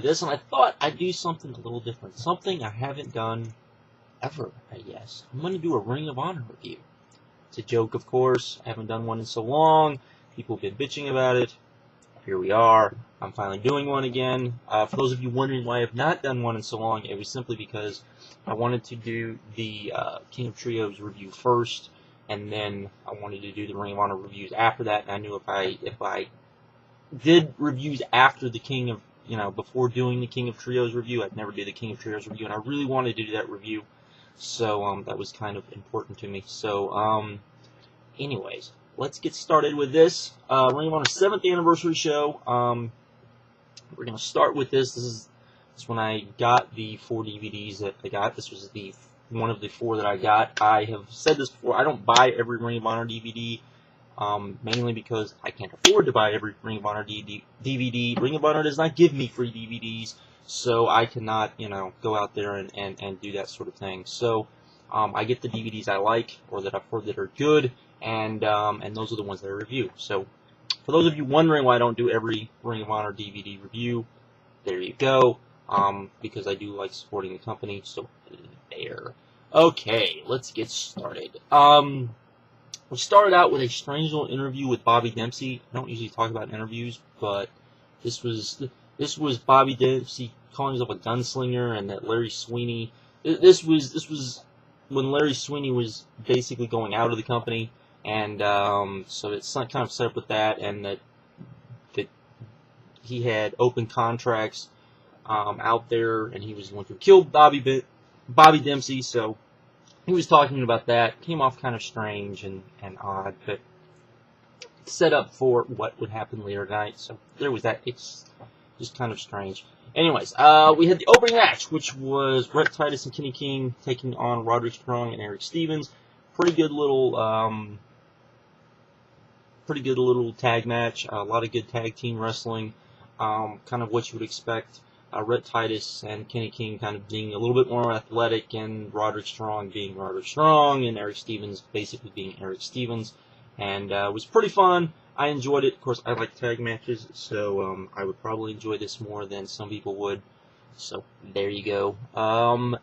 this, and I thought I'd do something a little different. Something I haven't done ever, I guess. I'm going to do a Ring of Honor review. It's a joke, of course. I haven't done one in so long. People have been bitching about it. Here we are. I'm finally doing one again. For those of you wondering why I have not done one in so long, it was simply because I wanted to do the King of Trios review first, and then I wanted to do the Ring of Honor reviews after that. And I knew if I did reviews after the King of, before doing the King of Trios review, I'd never do the King of Trios review, and I really wanted to do that review. So that was kind of important to me. So anyways, let's get started with this Ring of Honor 7th anniversary show. We're gonna start with this. This is when I got the 4 DVDs that I got. This was the one of the 4 that I got. I have said this before. I don't buy every Ring of Honor DVD, mainly because I can't afford to buy every Ring of Honor DVD. Ring of Honor does not give me free DVDs, so I cannot, go out there and do that sort of thing. So I get the DVDs I like or that I've heard that are good, and those are the ones that I review. So for those of you wondering why I don't do every Ring of Honor DVD review, there you go. Because I do like supporting the company, so there. Okay, let's get started. We started out with a strange little interview with Bobby Dempsey. I don't usually talk about interviews, but this was Bobby Dempsey calling himself a gunslinger, and that Larry Sweeney. This was when Larry Sweeney was basically going out of the company, and so it's kind of set up with that, and that he had open contracts out there, and he was going to kill Bobby Dempsey. So he was talking about that. Came off kind of strange and odd, but set up for what would happen later tonight. So there was that. It's just kind of strange. Anyways, we had the opening match, which was Rhett, Titus, and Kenny King taking on Roderick Strong and Eric Stevens. Pretty good little tag match. A lot of good tag team wrestling. Kind of what you would expect. Rhett, Titus, and Kenny King kind of being a little bit more athletic, and Roderick Strong being Roderick Strong, and Eric Stevens basically being Eric Stevens. And it was pretty fun. I enjoyed it. Of course, I like tag matches, so I would probably enjoy this more than some people would. So there you go.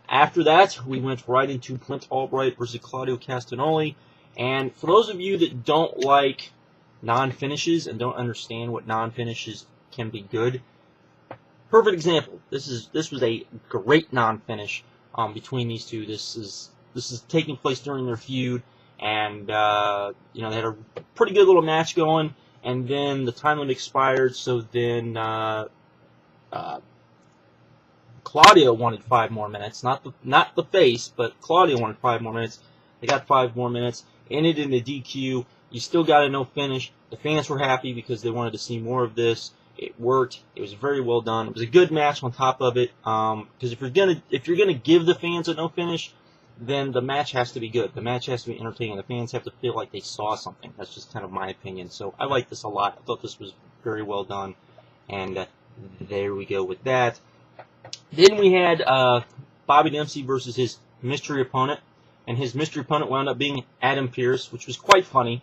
After that, we went right into Brent Albright versus Claudio Castagnoli. And for those of you that don't like non-finishes and don't understand what non-finishes can be good, perfect example. This was a great non-finish between these two. This is taking place during their feud, and they had a pretty good little match going. And then the time limit expired, so then Claudio wanted 5 more minutes. Not the face, but Claudio wanted 5 more minutes. They got 5 more minutes. Ended in the DQ. You still got a no finish. The fans were happy because they wanted to see more of this. It worked. It was very well done. It was a good match on top of it. Because if you're gonna give the fans a no finish, then the match has to be good. The match has to be entertaining. The fans have to feel like they saw something. That's just kind of my opinion. So I like this a lot. I thought this was very well done. And there we go with that. Then we had Bobby Dempsey versus his mystery opponent. And his mystery opponent wound up being Adam Pearce, which was quite funny.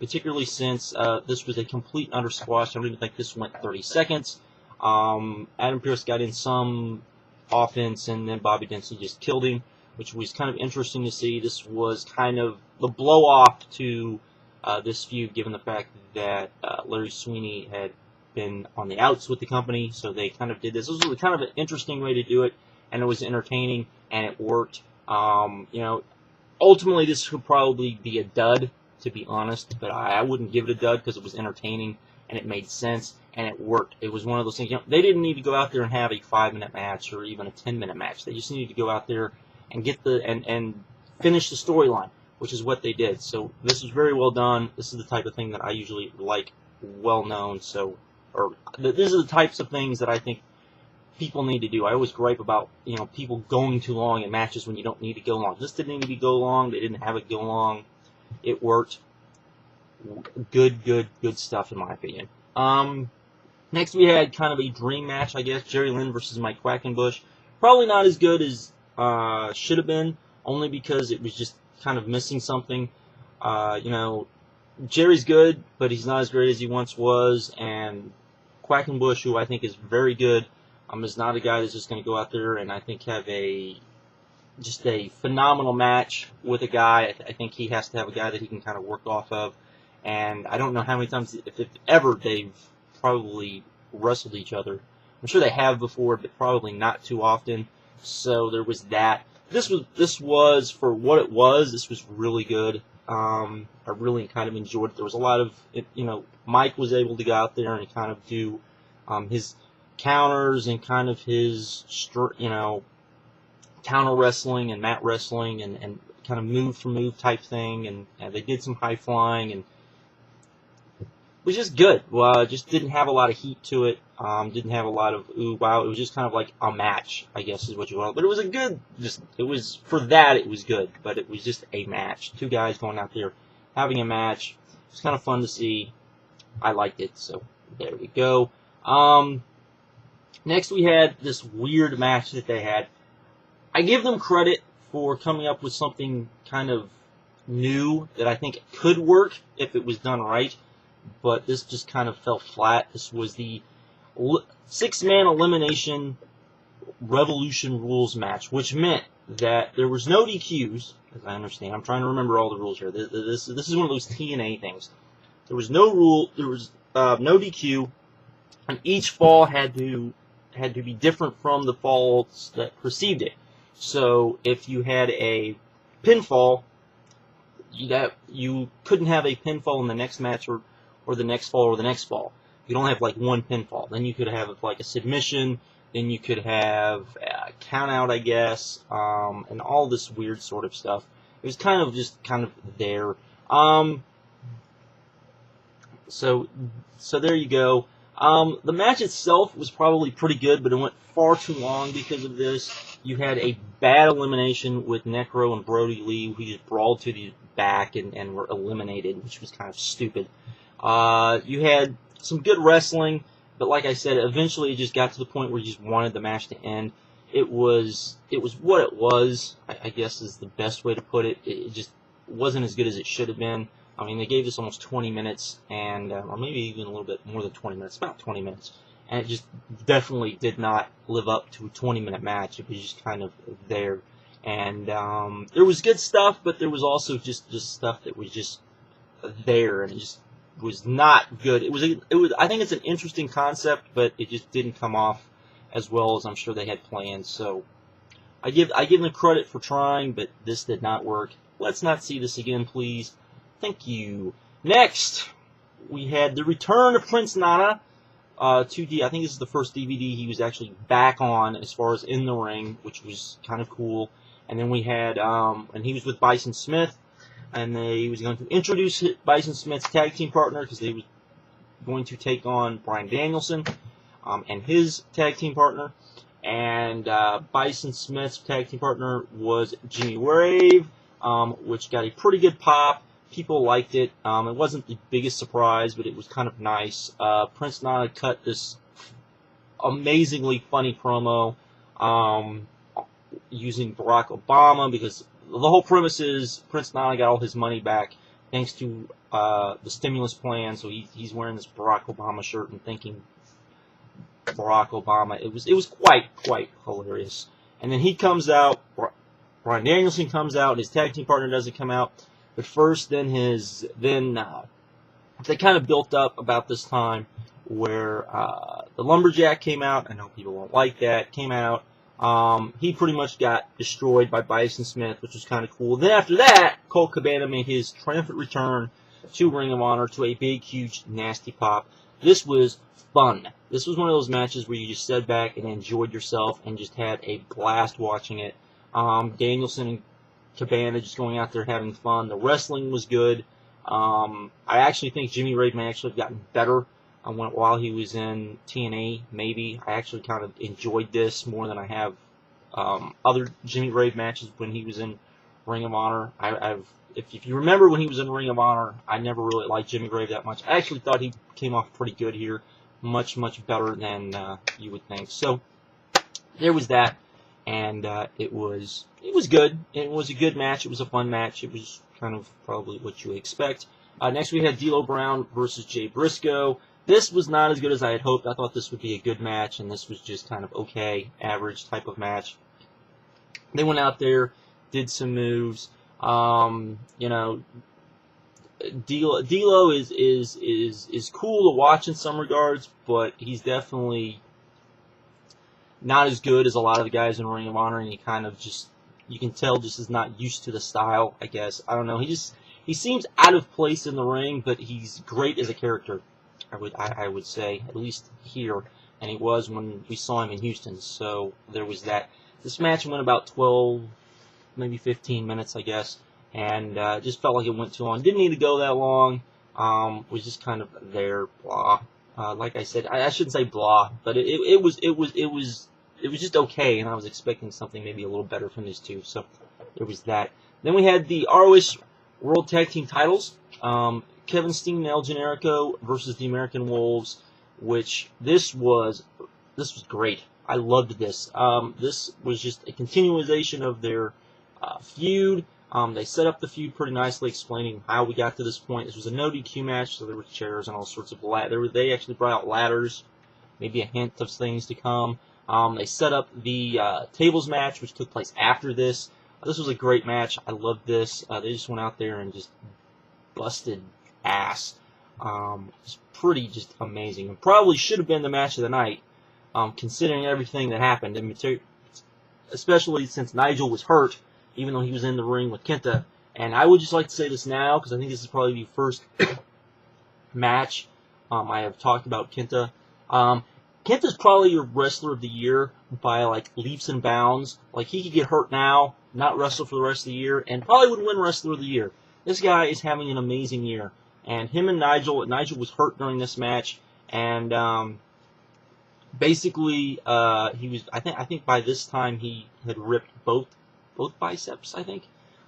Particularly since this was a complete utter squash. I don't even think this went 30 seconds. Adam Pearce got in some offense, and then Bobby Dempsey just killed him, which was kind of interesting to see. This was kind of the blow-off to this feud, given the fact that Larry Sweeney had been on the outs with the company, so they kind of did this. This was kind of an interesting way to do it, and it was entertaining, and it worked. Ultimately, this would probably be a dud, to be honest, but I wouldn't give it a dud because it was entertaining and it made sense and it worked. It was one of those things. They didn't need to go out there and have a 5-minute match or even a 10-minute match. They just needed to go out there and get and finish the storyline, which is what they did. So this was very well done. This is the type of thing that I usually like, well known. So, these are the types of things that I think people need to do. I always gripe about people going too long in matches when you don't need to go long. This didn't need to go long. They didn't have it go long. It worked. Good stuff in my opinion. Next we had kind of a dream match, I guess. Jerry Lynn versus Mike Quackenbush. Probably not as good as should have been, only because it was just kind of missing something. Jerry's good, but he's not as great as he once was, and Quackenbush, who I think is very good, I'm just not a guy that's just going to go out there and I think have just a phenomenal match with a guy. I think he has to have a guy that he can kind of work off of. And I don't know how many times, if ever, they've probably wrestled each other. I'm sure they have before, but probably not too often. So there was that. This was for what it was. This was really good. I really kind of enjoyed it. There was a lot of, Mike was able to go out there and kind of do his counters and kind of his, counter wrestling and mat wrestling and kind of move for move type thing. And they did some high flying and it was just good. Well, it just didn't have a lot of heat to it. Didn't have a lot of ooh wow. It was just kind of like a match, I guess is what you want. But it was for that it was good. But it was just a match. Two guys going out there having a match. It was kind of fun to see. I liked it. So there we go. Next we had this weird match that they had. I give them credit for coming up with something kind of new that I think could work if it was done right. But this just kind of fell flat. This was the 6-man elimination Revolution rules match, which meant that there was no DQs, as I understand. I'm trying to remember all the rules here. This is one of those TNA things. There was no rule. There was no DQ, and each fall had to be different from the falls that preceded it. So if you had a pinfall, you couldn't have a pinfall in the next match or the next fall or the next fall. You don't have like one pinfall. Then you could have like a submission. Then you could have a count out, I guess, and all this weird sort of stuff. It was kind of there. So there you go. The match itself was probably pretty good, but it went far too long because of this. You had a bad elimination with Necro and Brody Lee, who just brawled to the back and were eliminated, which was kind of stupid. You had some good wrestling, but like I said, eventually it just got to the point where you just wanted the match to end. It was what it was, I guess is the best way to put it. It just wasn't as good as it should have been. I mean, they gave us almost 20 minutes, and or maybe even a little bit more than 20 minutes, about 20 minutes. And it just definitely did not live up to a 20-minute match. It was just kind of there. And there was good stuff, but there was also just stuff that was just there, and it just was not good. It was. I think it's an interesting concept, but it just didn't come off as well as I'm sure they had planned. So I give them credit for trying, but this did not work. Let's not see this again, please. Thank you. Next, we had the return of Prince Nana. 2D. I think this is the first DVD he was actually back on as far as in the ring, which was kind of cool. And then we had, and he was with Bison Smith, and he was going to introduce Bison Smith's tag team partner because they were going to take on Bryan Danielson and his tag team partner. And Bison Smith's tag team partner was Jimmy Rave, which got a pretty good pop. People liked it. It wasn't the biggest surprise, but it was kind of nice. Prince Nana cut this amazingly funny promo using Barack Obama, because the whole premise is Prince Nana got all his money back thanks to the stimulus plan, so he's wearing this Barack Obama shirt and thinking Barack Obama. It was quite hilarious. And then he comes out, Bryan Danielson comes out, and his tag team partner doesn't come out. But first, then they kind of built up about this time where the Lumberjack came out. I know people won't like that. Came out. He pretty much got destroyed by Bison Smith, which was kind of cool. Then after that, Colt Cabana made his triumphant return to Ring of Honor to a big, huge, nasty pop. This was fun. This was one of those matches where you just sat back and enjoyed yourself and just had a blast watching it. Danielson and Cabana just going out there having fun. The wrestling was good. I actually think Jimmy Rave may actually have gotten better while he was in TNA, maybe. I actually kind of enjoyed this more than I have other Jimmy Rave matches when he was in Ring of Honor. If you remember when he was in Ring of Honor, I never really liked Jimmy Rave that much. I actually thought he came off pretty good here. Much better than you would think. So there was that. And it was good. It was a good match. It was a fun match. It was kind of probably what you would expect. Next we had D'Lo Brown versus Jay Briscoe. This was not as good as I had hoped. I thought this would be a good match, and this was just kind of okay, average type of match. They went out there, did some moves. You know, D'Lo is cool to watch in some regards, but he's definitely not as good as a lot of the guys in Ring of Honor, and he kind of just, you can tell, just is not used to the style, I guess. I don't know. He seems out of place in the ring, but he's great as a character, I would say, at least here, and he was when we saw him in Houston, so there was that. This match went about 12, maybe 15 minutes, I guess, and just felt like it went too long. Didn't need to go that long. Was just kind of there, blah. Like I said, I shouldn't say blah, but it was just okay, and I was expecting something maybe a little better from these two. So there was that. Then we had the ROH World Tag Team titles. Kevin Steen and El Generico versus the American Wolves, which this was great. I loved this. This was just a continuation of their feud. They set up the feud pretty nicely, explaining how we got to this point. This was a no DQ match, so there were chairs and all sorts of they actually brought out ladders, maybe a hint of things to come. They set up the tables match, which took place after this. This was a great match. I loved this. They just went out there and just busted ass. It's pretty just amazing. And probably should have been the match of the night, considering everything that happened, and especially since Nigel was hurt, even though he was in the ring with KENTA. And I would just like to say this now, because I think this is probably the first match I have talked about KENTA. KENTA's probably your wrestler of the year by, like, leaps and bounds. Like, he could get hurt now, not wrestle for the rest of the year, and probably would win wrestler of the year. This guy is having an amazing year. And him and Nigel was hurt during this match, and basically he was. I think by this time he had ripped both biceps. I think.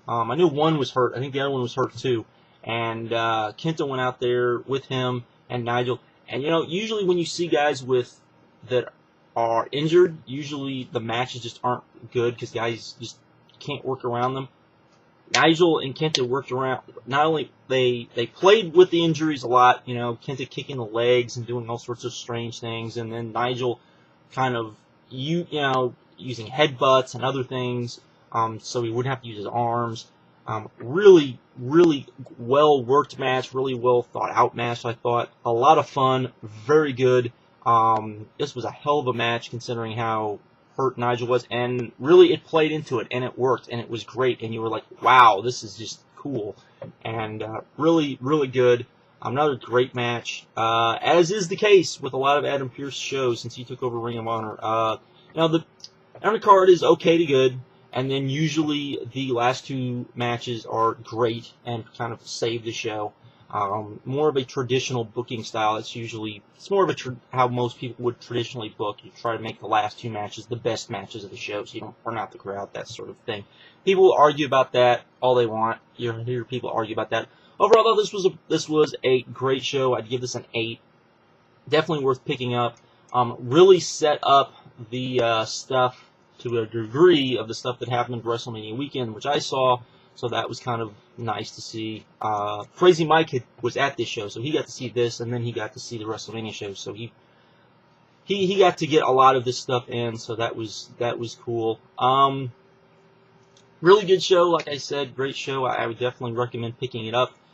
I knew one was hurt. I think the other one was hurt too. And KENTA went out there with him and Nigel. And you know, usually when you see guys that are injured, usually the matches just aren't good because guys just can't work around them. Nigel and KENTA worked around. Not only they played with the injuries a lot, you know, KENTA kicking the legs and doing all sorts of strange things, and then Nigel kind of you know using headbutts and other things, so he wouldn't have to use his arms. Really well worked match, really well thought out match. I thought a lot of fun, very good. This was a hell of a match considering how hurt Nigel was, and really it played into it, and it worked, and it was great, and you were like, wow, this is just cool, and really good. Another great match, as is the case with a lot of Adam Pearce shows since he took over Ring of Honor. Now the undercard is okay to good, and then usually the last two matches are great and kind of save the show. More of a traditional booking style. It's more of how most people would traditionally book. You try to make the last two matches the best matches of the show, so you don't burn out the crowd, that sort of thing. People will argue about that all they want. You hear people argue about that. Overall, though, this was a great show. I'd give this an 8. Definitely worth picking up. Really set up the stuff to a degree of the stuff that happened at WrestleMania weekend, which I saw. So that was kind of nice to see. Crazy Mike was at this show, so he got to see this, and then he got to see the WrestleMania show. So he got to get a lot of this stuff in, so that was cool. Really good show, like I said, great show. I would definitely recommend picking it up.